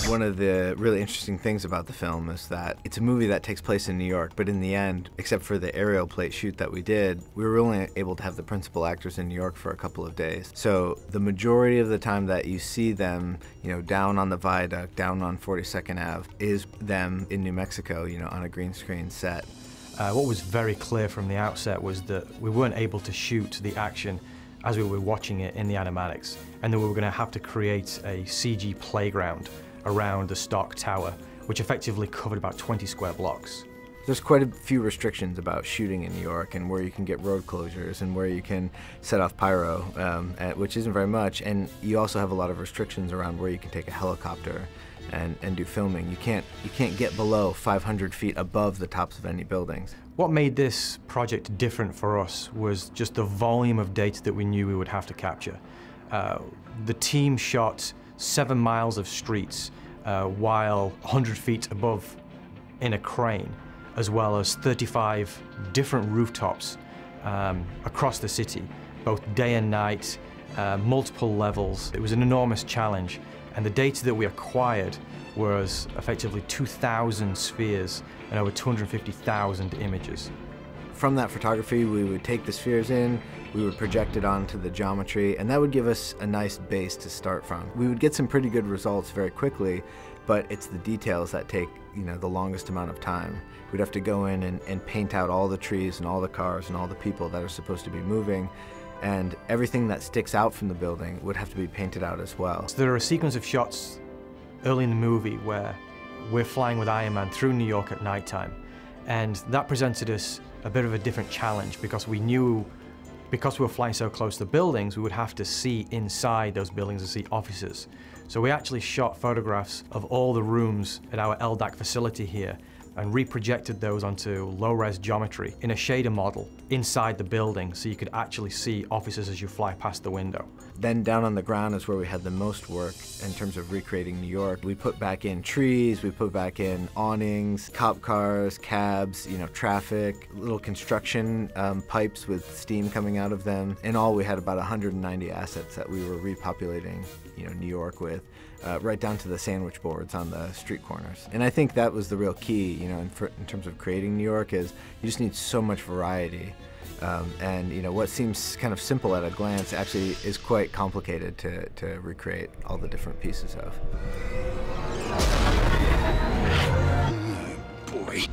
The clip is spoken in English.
One of the really interesting things about the film is that it's a movie that takes place in New York, but in the end, except for the aerial plate shoot that we did, we were only able to have the principal actors in New York for a couple of days. So the majority of the time that you see them, down on the viaduct, down on 42nd Ave, is them in New Mexico, on a green screen set. What was very clear from the outset was that we weren't able to shoot the action as we were watching it in the animatics, and that we were going to have to create a CG playground around the stock tower, which effectively covered about 20 square blocks. There's quite a few restrictions about shooting in New York, and where you can get road closures and where you can set off pyro, which isn't very much, and you also have a lot of restrictions around where you can take a helicopter and do filming. You can't get below 500 feet above the tops of any buildings. What made this project different for us was just the volume of data that we knew we would have to capture. The team shot 7 miles of streets while 100 feet above in a crane, as well as 35 different rooftops across the city, both day and night, multiple levels. It was an enormous challenge, and the data that we acquired was effectively 2,000 spheres and over 250,000 images. From that photography, we would take the spheres in, we would project it onto the geometry, and that would give us a nice base to start from. We would get some pretty good results very quickly, but it's the details that take, the longest amount of time. We'd have to go in and paint out all the trees and all the cars and all the people that are supposed to be moving, and everything that sticks out from the building would have to be painted out as well. So there are a sequence of shots early in the movie where we're flying with Iron Man through New York at nighttime, and that presented us a bit of a different challenge because we knew, because we were flying so close to buildings, we would have to see inside those buildings and see offices. So we actually shot photographs of all the rooms at our LDAC facility here and reprojected those onto low-res geometry in a shader model inside the building so you could actually see offices as you fly past the window. Then down on the ground is where we had the most work in terms of recreating New York. We put back in trees, we put back in awnings, cop cars, cabs, traffic, little construction pipes with steam coming out of them. In all, we had about 190 assets that we were repopulating, New York with, right down to the sandwich boards on the street corners. And I think that was the real key, in terms of creating New York, is you just need so much variety. And what seems kind of simple at a glance actually is quite complicated to recreate all the different pieces of. Boy.